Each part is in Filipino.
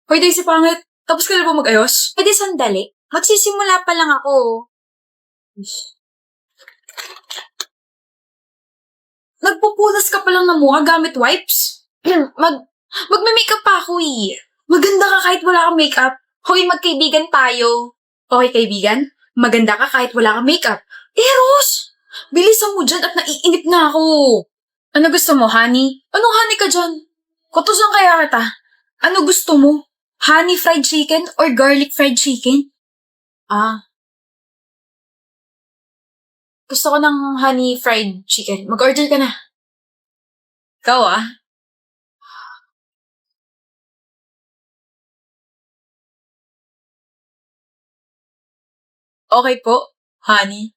Hoy, Daisy pangit. Tapos ka na ba mag-ayos? Pwede sandali. Magsisimula pa lang ako. Nagpupunas ka pa lang ng mukha gamit wipes? Magme-makeup pa ako eh. Maganda ka kahit wala kang makeup. Hoy, magkaibigan tayo. Okay, kaibigan? Maganda ka kahit wala kang makeup. Eros! Bilisan mo dyan at naiinip na ako. Ano gusto mo, honey? Anong honey ka dyan? Kutusan kaya kita. Ano gusto mo? Honey fried chicken or garlic fried chicken? Gusto ko ng honey fried chicken. Mag-order ka na. Ikaw Okay po, honey.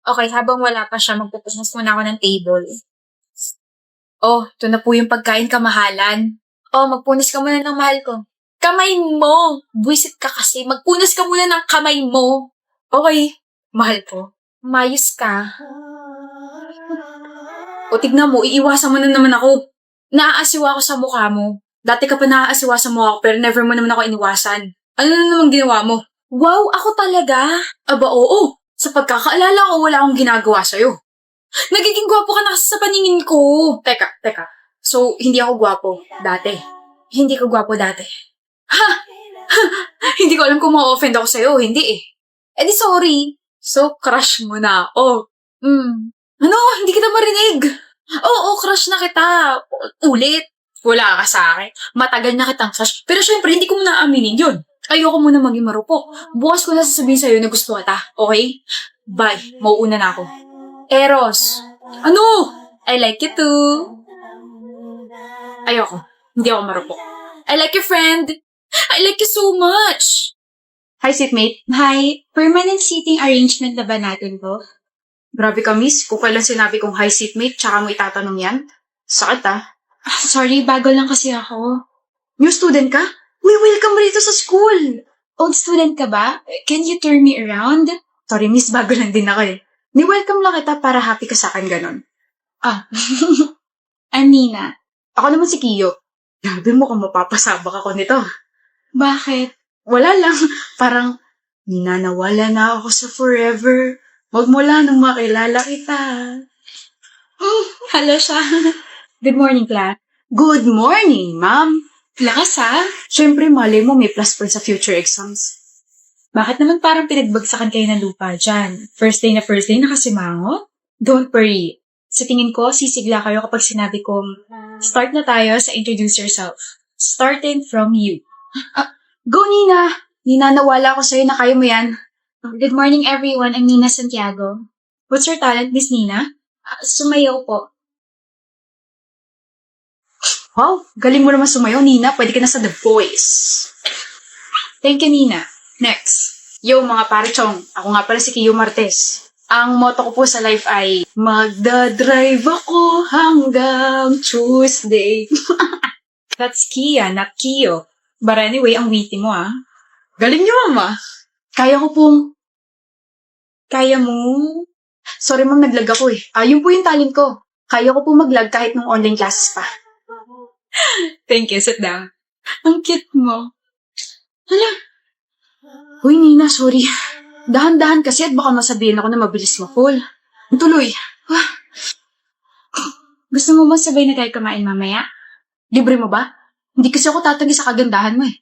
Okay, habang wala pa siya, magpupunas muna ako ng table. Oh, ito na po yung pagkain kamahalan. Oh, magpunas ka muna ng mahal ko. Kamay mo! Buisit ka kasi. Magpunas ka muna ng kamay mo. Okay, mahal ko. Mayos ka. O tignan mo, iiwasan mo na naman ako. Naaasiwa ako sa mukha mo. Dati ka pa naaasiwa sa mukha ko pero never mo naman ako iniwasan. Ano na naman ginawa mo? Wow, ako talaga? Aba oo, sa pagkakaalala ko wala akong ginagawa sa'yo. Nagiging gwapo ka na kasi sa paningin ko. Teka. So, hindi ako gwapo dati. Hindi ko gwapo dati. Hindi ko alam kung ma-offend ako sa'yo, hindi eh. Eh di sorry. So, crush mo na ako. Ano? Hindi kita marinig. Oo, crush na kita. Ulit. Wala ka sa akin. Matagal na kitang crush. Pero syempre, hindi ko muna aminin yun. Ayoko muna maging marupok. Bukas ko na sasabihin sa'yo na gusto kita. Okay? Bye. Mauuna na ako. Eros. Ano? I like you too. Ayoko. Hindi ako marupok. I like your friend. I like you so much. Hi, seatmate. Hi, permanent seating arrangement na ba natin to? Grabe ka, miss. Kung kailan sinabi kong hi, seatmate, tsaka mo itatanong yan. Sakit Sorry, bago lang kasi ako. New student ka? Uy, welcome mo dito sa school. Old student ka ba? Can you turn me around? Sorry, miss. Bago lang din ako eh. Ni-welcome lang kita para happy ka sa akin ganun. Anina. Ako naman si Kiyo. Grabe mo kung mapapasabak ako nito. Bakit? Wala lang. Parang, ninanawala na ako sa forever. Magmula nung makilala kita. Hello siya. Good morning, class. Good morning, ma'am. Lakas ha? Siyempre, malay mo may plus point sa future exams. Bakit naman parang pinagbagsakan kayo ng lupa dyan? First day nakasimango? Don't worry. Sa tingin ko, sisigla kayo kapag sinabi kong, start na tayo sa introduce yourself. Starting from you. Go, Nina! Nina, nawala ako sa'yo na kaya mo yan. Good morning, everyone. I'm Nina Santiago. What's your talent, Miss Nina? Sumayaw po. Wow, galing mo naman sumayaw, Nina. Pwede ka na sa The Voice. Thank you, Nina. Next. Yo, mga pare-chong. Ako nga pala si Kiyo Martes. Ang motto ko po sa life ay, magdadrive ako hanggang Tuesday. That's Kia, not Kiyo. But anyway, ang witty mo Galing niyo, mama. Kaya ko pong... Kaya mo? Sorry, ma'am, naglag ako eh. Yun po yung talent ko. Kaya ko pong maglag kahit nung online classes pa. Thank you, sit down. Ang cute mo. Hala. Uy, Nina, sorry. Dahan-dahan kasi at baka masabihin ako na mabilis ma-fall. Tuloy. Gusto mo ba sabay na tayo kumain mamaya? Libre mo ba? Hindi kasi ako tatagi sa kagandahan mo eh.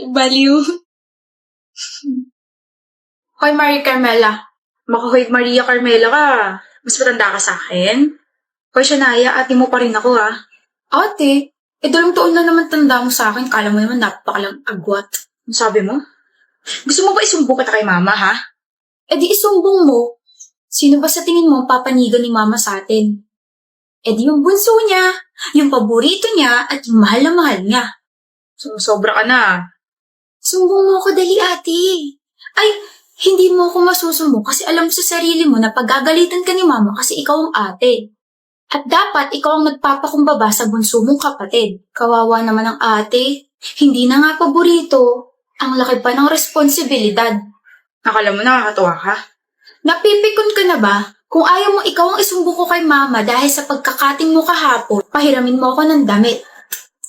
Baliw. Hoy, Maria Carmela. Hoy, Maria Carmela ka. Mas matanda ka sa akin. Hoy, Shania, ate mo pa rin ako Ate? Dalawang taon lang naman tanda mo sa akin. Kala mo naman napakalang agwat. Ang sabi mo? Gusto mo ba isumbong kita kay mama, ha? Di isumbong mo. Sino ba sa tingin mo ang papanigan ni mama sa atin? Di yung bunso niya, yung paborito niya, at yung mahal na mahal niya. Sobra ka na. Sumbong mo ako dali, ate. Ay, hindi mo ako masusumbong kasi alam mo sa sarili mo na paggagalitan ka ni mama kasi ikaw ang ate. At dapat ikaw ang nagpapakumbaba sa bunso mong kapatid. Kawawa naman ang ate. Hindi na nga paborito. Ang laki pa ng responsibilidad. Akala mo nakakatuwa ka? Napipikon ka na ba? Kung ayaw mo ikaw ang isumbong ko kay mama dahil sa pagkakating mo kahapon, pahiramin mo ako ng damit.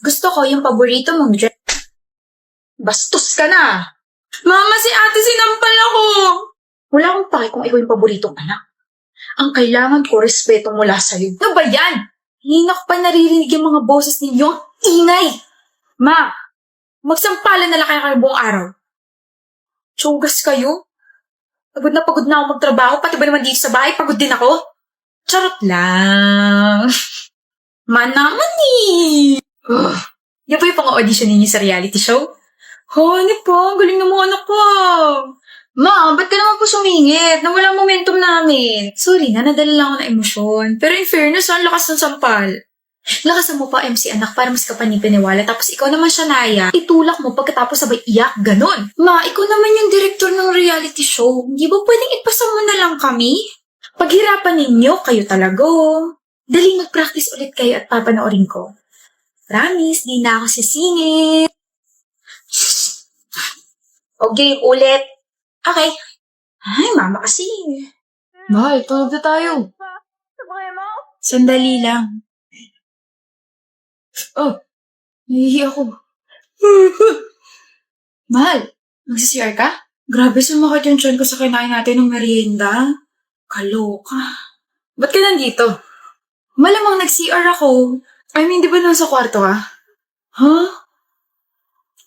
Gusto ko yung paborito mong dress. Bastos ka na! Mama, si ate sinampal ako! Wala akong pake kung ikaw yung paboritong anak. Ang kailangan ko, respeto mula sa'yo. Ano ba yan? Hina ko pa naririnig yung mga boses ninyo. Ang ingay! Ma, magsampalan na lang kayo buong araw. Tsugas kayo? Pagod na ako magtrabaho, pati ba naman dito sa bahay, pagod din ako? Charot lang. Manaman eh. Yan pa yung pang-audition ninyo sa reality show? Honey po, ang galing ng mga anak ko. Ma, ba't ka naman po sumingit? Nawala momentum namin. Sorry na, nadala lang ako ng emosyon. Pero in fairness, ang lakas ng sampal. Lakasan mo pa MC anak para mas kapanipaniwala tapos ikaw naman siya Naya. Itulak mo pagkatapos sabay iyak, ganon. Ma, ikaw naman yung director ng reality show. Hindi ba pwedeng ipasa mo na lang kami? Paghirapan ninyo, kayo talaga. Dali mag-practice ulit kayo at papanoorin ko. Promise, di na ako sisingit. Okay, ulit. Okay. Ay, mama kasi. Mahal, tulog na tayo. Sandali lang. Oh, nahihi ako. Mahal, Magsisiyar ka? grabe sumakit yung tiyan ko sa kinain natin ng merienda. Kaloka. Ba't ka nandito? Malamang nag-CR ako. I mean, di ba nasa kwarto ka? Huh?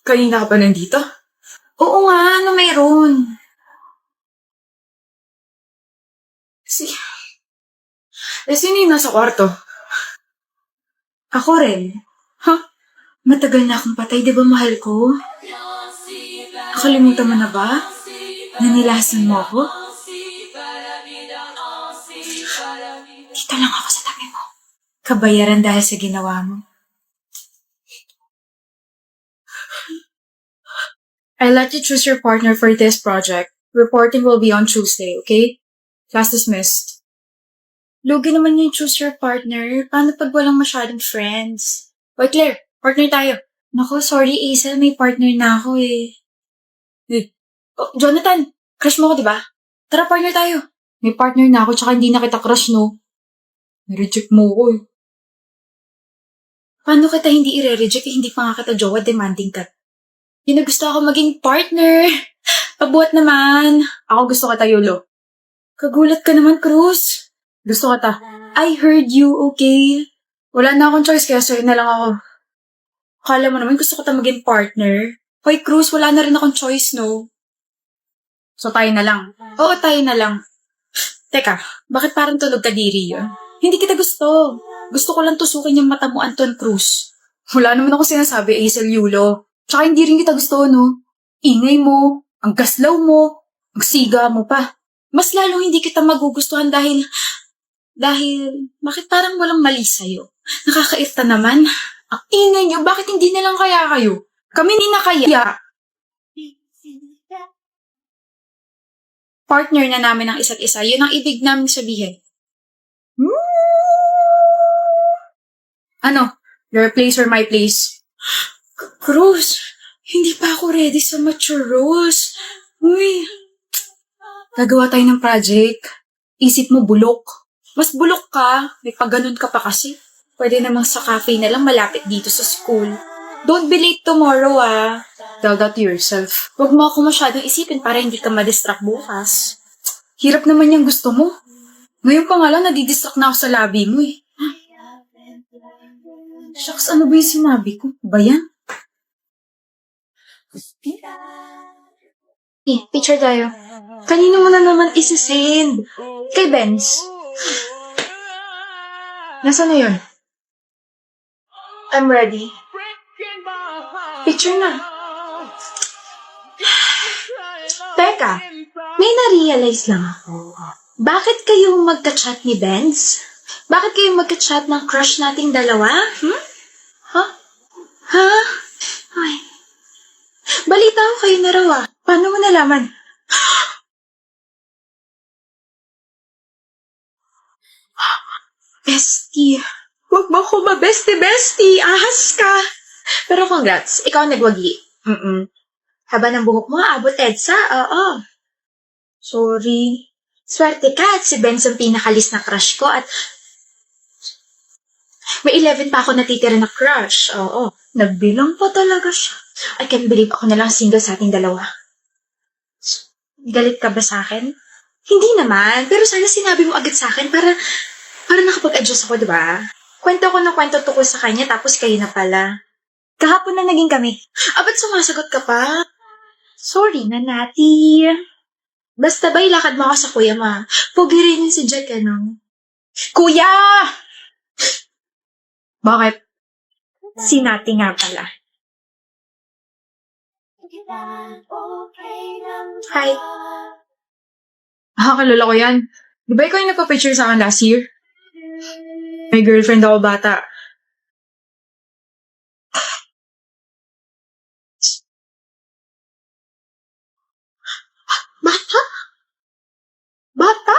Kanina ka pa nandito? Oo nga, ano mayroon? Sino yung nasa kwarto? Ako rin. Matagal na akong patay, di ba mahal ko? Nakalimutan mo na ba? Nanilasan mo ako? Dito lang ako sa tabi mo. Kabayaran dahil sa ginawa mo. I'll let you choose your partner for this project. Reporting will be on Tuesday, okay? Class dismissed. Lugi naman yung choose your partner. Paano pag walang masyadong friends? Hoy, Claire, partner tayo. Naku, sorry Hazel, may partner na ako eh. Oh, Jonathan, crush mo ko, di ba? Tara, partner tayo. May partner na ako, tsaka hindi na kita crush, no? Reject mo ko eh. Paano kita hindi i-reject hindi pa nga kita jowa, demanding ka? Yun na gusto ako maging partner. Pabuhat naman. Ako gusto kita, Yolo. Kagulat ka naman, Cruz. Gusto kita. I heard you, okay? Wala na akong choice, kaya sa'yo na lang ako. Akala mo naman gusto ko maging partner. Hoy, Cruz, wala na rin akong choice, no? So tayo na lang. Oo, tayo na lang. Teka, bakit parang tulog ka diri yun? Hindi kita gusto. Gusto ko lang tusukin yung mata mo, Anton Cruz. Wala naman ako sinasabi, Hazel Yulo. Tsaka hindi rin kita gusto, no? Ingay mo, ang gaslaw mo, ang siga mo pa. Mas lalong hindi kita magugustuhan dahil, bakit parang walang mali sa'yo? Nakakairta naman. Ang ingay niyo, bakit hindi na lang kaya kayo? Kami ni na kaya. Partner na namin ang isa't isa. Yun ang ibig namin sabihin. Ano? Your place or my place? Cruz, hindi pa ako ready sa mature roles. Uy, Gagawa tayo ng project. Isip mo bulok. mas bulok ka. May pagganon ka pa kasi. Pwede namang sa cafe na lang malapit dito sa school. Don't be late tomorrow, ah. Tell that to yourself. Huwag mo ako masyadong isipin para hindi ka madistract bukas. Hirap naman yung gusto mo. Ngayon pa nga lang, nadidistract na ako sa labi mo eh. Shucks, ano ba yung sinabi ko? Ba yan? Picture tayo. Kanino mo na naman isi-send? Kay Benz. Nasaan na yun? I'm ready. Picture na. Teka, may na-realize lang ako. Bakit kayo magka-chat ni Benz? Bakit kayo magka-chat ng crush nating dalawa? Ha? Ay. Balita ko kayo na raw ah. Paano mo nalaman? Bestie. Huwag mo ko bestie. Ahas ka. Pero congrats, ikaw nagwagi. Haba ng buhok mo, abot EDSA. Oo. Sorry. Swerte ka at si Benz ang pinakalis na crush ko at may 11 pa ako natitira na crush. Oo. Nagbilang pa talaga siya. I can't believe ako na lang single sa ating dalawa. Galit ka ba sa akin? Hindi naman, pero sana sinabi mo agad sa akin para nakapag-adjust ako, di ba? Kwento ko ng kwento tungkol sa kanya, tapos kayo na pala. Kahapon na naging kami. Ba't sumasagot ka pa? Sorry na, Nati. Basta ba, ilakad mo ako sa kuya, ma. Pogi rin yun si Jack, ano? Kuya! Bakit? Si Nati nga pala. Hi. Kalala ko yan. Di ba ikaw yung nagpa-picture sa akin last year? May girlfriend ako bata. Bata? Bata?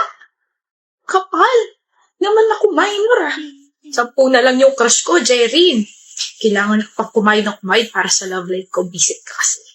Kapal. Naman ako minor, ah. 10 na lang yung crush ko, Jerry. Kailangan ko pa kumain ng kumain para sa love life ko. Visit ka kasi.